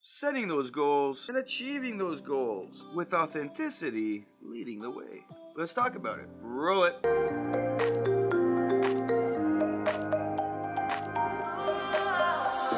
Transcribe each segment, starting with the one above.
setting those goals, and achieving those goals, with authenticity leading the way. Let's talk about it. Roll it.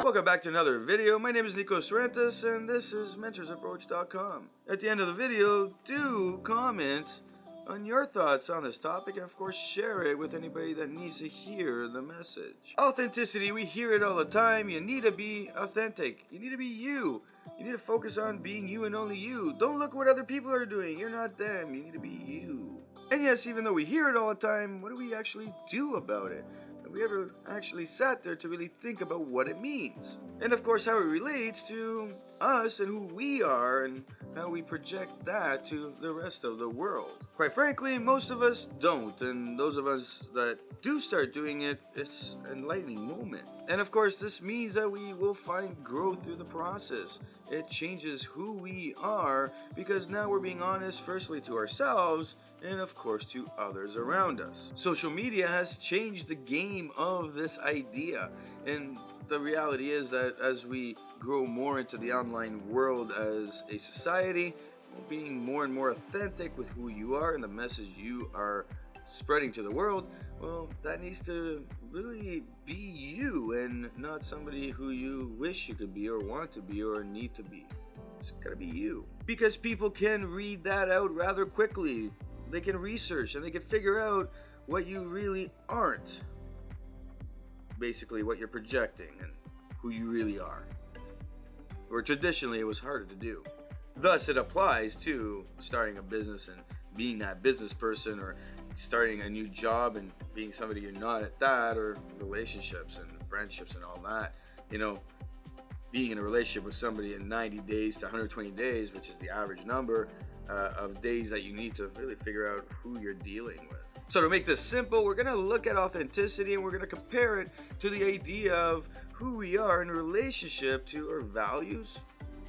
Welcome back to another video. My name is Nico Sorrentis, and this is mentorsapproach.com. At the end of the video, do comment on your thoughts on this topic, and of course share it with anybody that needs to hear the message. Authenticity, we hear it all the time. You need to be authentic. You need to be you. You need to focus on being you and only you. Don't look what other people are doing. You're not them. You need to be you. And yes, even though we hear it all the time, what do we actually do about it? Have we ever actually sat there to really think about what it means? And of course how it relates to us and who we are, and how we project that to the rest of the world. Quite frankly, most of us don't, and those of us that do start doing it, it's an enlightening moment. And of course this means that we will find growth through the process. It changes who we are, because now we're being honest firstly to ourselves, and of course to others around us. Social media has changed the game of this idea, and the reality is that as we grow more into the online world as a society, being more and more authentic with who you are and the message you are spreading to the world, well, that needs to really be you and not somebody who you wish you could be or want to be or need to be. It's gotta be you. Because people can read that out rather quickly. They can research and they can figure out what you really aren't. Basically what you're projecting and who you really are. Or traditionally it was harder to do. Thus it applies to starting a business and being that business person, or starting a new job and being somebody you're not at that, or relationships and friendships and all that. You know, being in a relationship with somebody in 90 days to 120 days, which is the average number of days that you need to really figure out who you're dealing with. So to make this simple, we're going to look at authenticity and we're going to compare it to the idea of who we are in relationship to our values,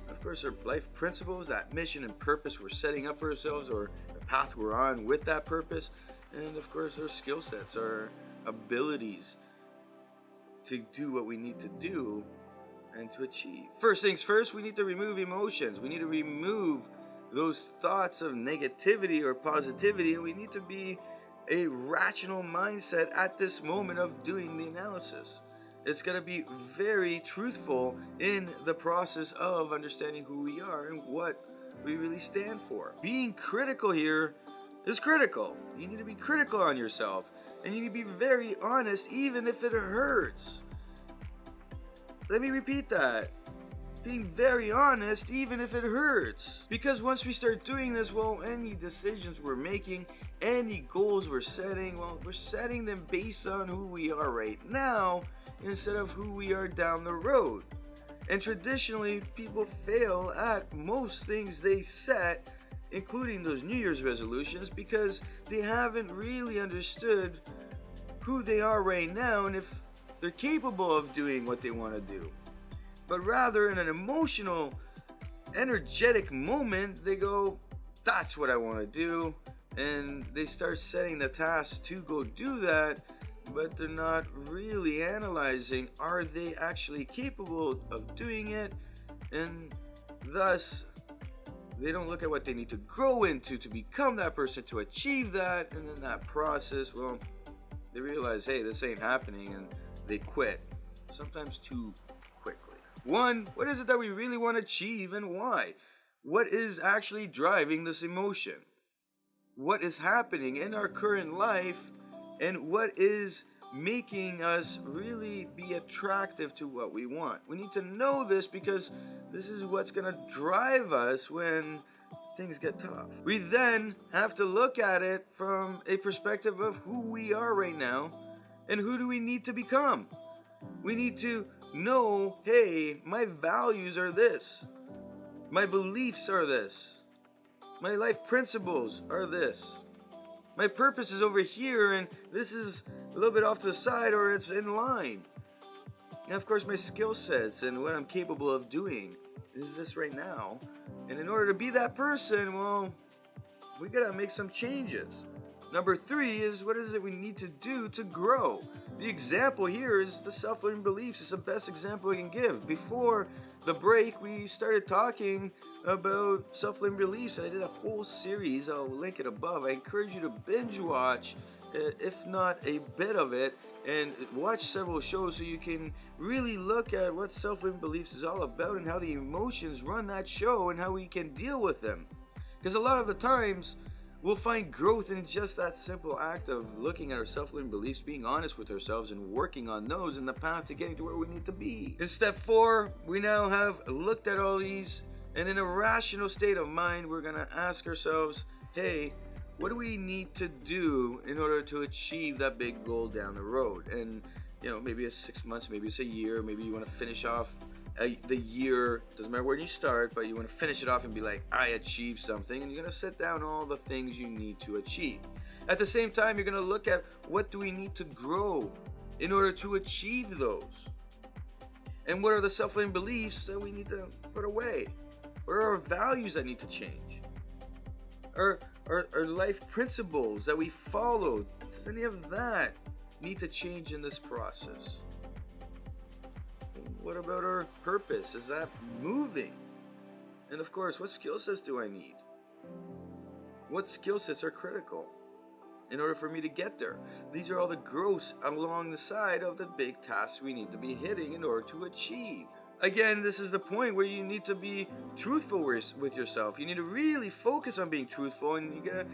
of course our life principles, that mission and purpose we're setting up for ourselves, or the path we're on with that purpose, and of course our skill sets, our abilities to do what we need to do and to achieve. First things first, we need to remove emotions. We need to remove those thoughts of negativity or positivity, and we need to be a rational mindset at this moment of doing the analysis. It's going to be very truthful in the process of understanding who we are and what we really stand for. Being critical here is critical. You need to be critical on yourself, and you need to be very honest even if it hurts. Let me repeat that. Being very honest even if it hurts. Because once we start doing this, well, any decisions we're making, any goals we're setting, well, we're setting them based on who we are right now instead of who we are down the road. And traditionally, people fail at most things they set, including those New Year's resolutions, because they haven't really understood who they are right now and if they're capable of doing what they want to do. But rather, in an emotional, energetic moment, they go, that's what I want to do. And they start setting the tasks to go do that, but they're not really analyzing, are they actually capable of doing it? And thus, they don't look at what they need to grow into to become that person, to achieve that. And in that process, well, they realize, hey, this ain't happening, and they quit, sometimes too quickly. One, what is it that we really want to achieve and why? What is actually driving this emotion? What is happening in our current life, and what is making us really be attractive to what we want? We need to know this, because this is what's going to drive us when things get tough. We then have to look at it from a perspective of who we are right now and who do we need to become. We need to know, hey, my values are this. My beliefs are this. My life principles are this. My purpose is over here, and this is a little bit off to the side, or it's in line. And of course, my skill sets and what I'm capable of doing is this right now. And in order to be that person, well, we gotta make some changes. Number 3 is, what is it we need to do to grow? The example here is the self-limiting beliefs. It's the best example I can give. Before the break, we started talking about self-limiting beliefs. I did a whole series. I'll link it above. I encourage you to binge watch, if not a bit of it, and watch several shows so you can really look at what self-limiting beliefs is all about and how the emotions run that show and how we can deal with them. Because a lot of the times, we'll find growth in just that simple act of looking at our self-limiting beliefs, being honest with ourselves, and working on those in the path to getting to where we need to be. In step 4, we now have looked at all these, and in a rational state of mind, we're going to ask ourselves, hey, what do we need to do in order to achieve that big goal down the road? And, maybe it's 6 months, maybe it's a year, maybe you want to finish off the year, doesn't matter where you start, but you want to finish it off and be like, I achieved something, and you're going to set down all the things you need to achieve. At the same time, you're going to look at what do we need to grow in order to achieve those, and what are the self-limiting beliefs that we need to put away, what are our values that need to change, our life principles that we follow, does any of that need to change in this process? What about our purpose? Is that moving? And of course, what skill sets do I need? What skill sets are critical in order for me to get there? These are all the growths along the side of the big tasks we need to be hitting in order to achieve. Again, this is the point where you need to be truthful with yourself. You need to really focus on being truthful, and you gotta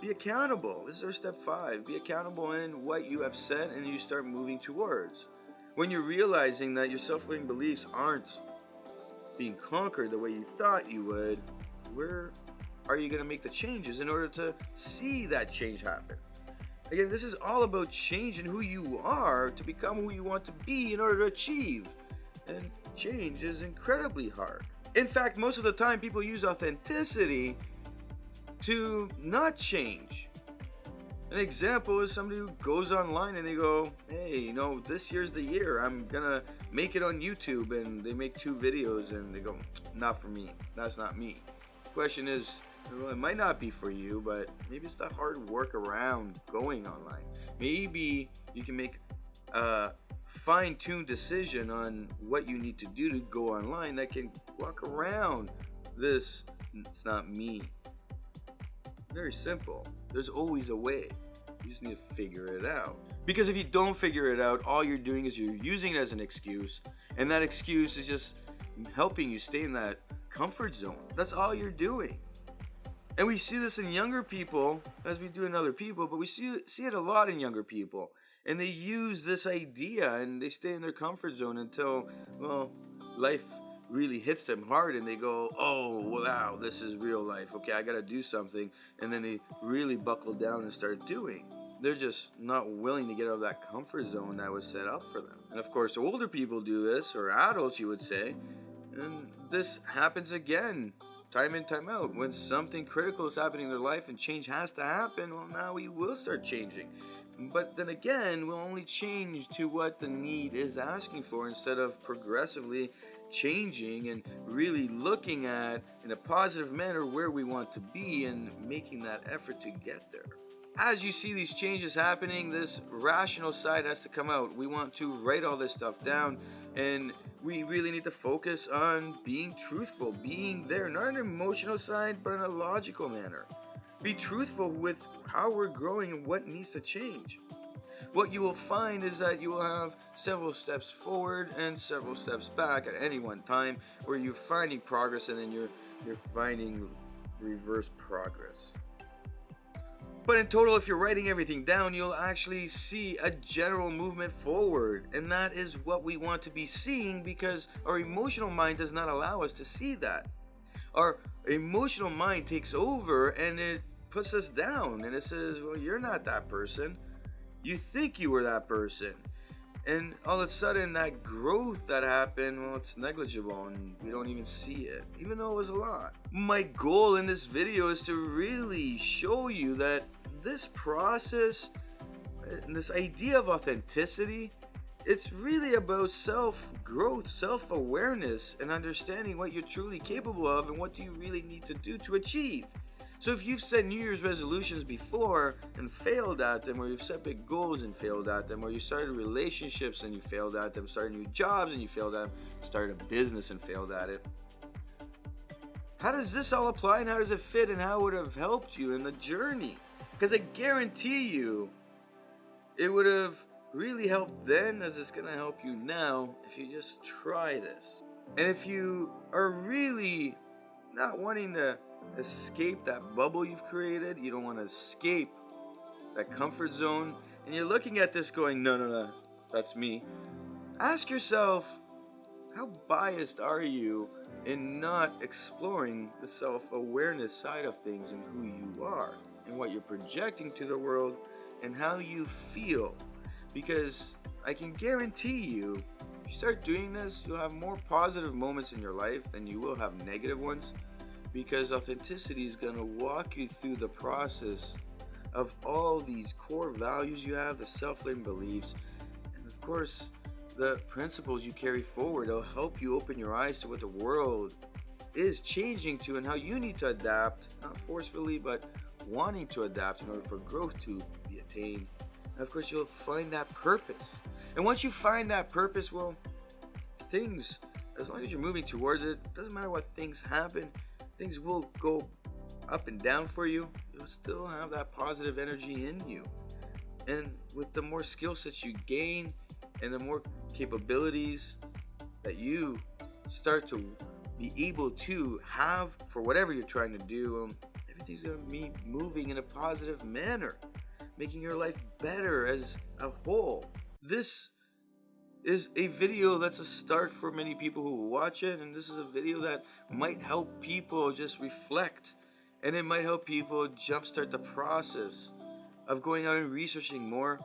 be accountable. This is our step 5. Be accountable in what you have said and you start moving towards. When you're realizing that your self-limiting beliefs aren't being conquered the way you thought you would, where are you going to make the changes in order to see that change happen? Again, this is all about changing who you are to become who you want to be in order to achieve. And change is incredibly hard. In fact, most of the time people use authenticity to not change. An example is somebody who goes online and they go, hey, this year's the year. I'm gonna make it on YouTube, and they make 2 videos and they go, not for me. That's not me. Question is, well, it might not be for you, but maybe it's the hard work around going online. Maybe you can make a fine-tuned decision on what you need to do to go online that can walk around this, it's not me. Very simple. There's always a way. You just need to figure it out. Because if you don't figure it out, all you're doing is you're using it as an excuse, and that excuse is just helping you stay in that comfort zone. That's all you're doing. And we see this in younger people as we do in other people, but we see it a lot in younger people. And they use this idea and they stay in their comfort zone until, life really hits them hard and they go, oh, wow, this is real life. Okay, I got to do something. And then they really buckle down and start doing. They're just not willing to get out of that comfort zone that was set up for them. And of course, older people do this, or adults, you would say. And this happens again, time in, time out. When something critical is happening in their life and change has to happen, well, now we will start changing. But then again, we'll only change to what the need is asking for instead of progressively changing and really looking at, in a positive manner, where we want to be and making that effort to get there. As you see these changes happening, this rational side has to come out. We want to write all this stuff down, and we really need to focus on being truthful, being there, not an emotional side, but in a logical manner. Be truthful with how we're growing and what needs to change. What you will find is that you will have several steps forward and several steps back at any one time, where you're finding progress and then you're finding reverse progress. But in total, if you're writing everything down, you'll actually see a general movement forward. And that is what we want to be seeing, because our emotional mind does not allow us to see that. Our emotional mind takes over and it puts us down. And it says, well, you're not that person. You think you were that person. And all of a sudden, that growth that happened, well, it's negligible and we don't even see it, even though it was a lot. My goal in this video is to really show you that this process and this idea of authenticity, it's really about self-growth, self-awareness, and understanding what you're truly capable of and what do you really need to do to achieve. So if you've set New Year's resolutions before and failed at them, or you've set big goals and failed at them, or you started relationships and you failed at them, started new jobs and you failed at them, started a business and failed at it, how does this all apply, and how does it fit, and how would it have helped you in the journey? Because I guarantee you it would have really helped then as it's going to help you now if you just try this. And if you are really not wanting to escape that bubble you've created, you don't want to escape that comfort zone, and you're looking at this going, no, that's me. Ask yourself, how biased are you in not exploring the self-awareness side of things and who you are and what you're projecting to the world and how you feel? Because I can guarantee you, if you start doing this, you'll have more positive moments in your life than you will have negative ones, because authenticity is going to walk you through the process of all these core values you have, the self-limiting beliefs, and of course the principles you carry forward. It'll help you open your eyes to what the world is changing to and how you need to adapt, not forcefully, but wanting to adapt in order for growth to be attained. And of course, you'll find that purpose. And once you find that purpose, well, things, as long as you're moving towards it, doesn't matter what things happen, things will go up and down for you. You'll still have that positive energy in you. And with the more skill sets you gain and the more capabilities that you start to be able to have for whatever you're trying to do, everything's going to be moving in a positive manner, making your life better as a whole. This is a video that's a start for many people who will watch it, and this is a video that might help people just reflect, and it might help people jumpstart the process of going out and researching more,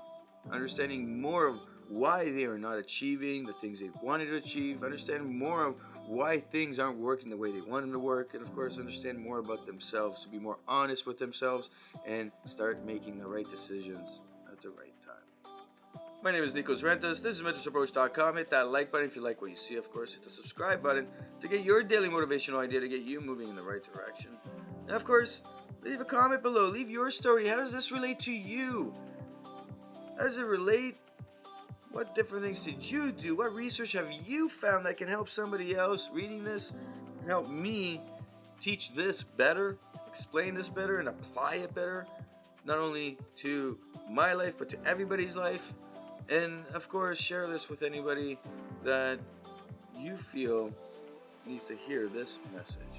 understanding more of why they are not achieving the things they wanted to achieve, understand more of why things aren't working the way they want them to work, and of course understand more about themselves, to be more honest with themselves and start making the right decisions at the right time. My name is Nikos Rentas. This is mentorsapproach.com. Hit that like button if you like what you see. Of course, hit the subscribe button to get your daily motivational idea to get you moving in the right direction. And of course, leave a comment below. Leave your story. How does this relate to you? How does it relate? What different things did you do? What research have you found that can help somebody else reading this and help me teach this better, explain this better, and apply it better, not only to my life, but to everybody's life? And of course, share this with anybody that you feel needs to hear this message.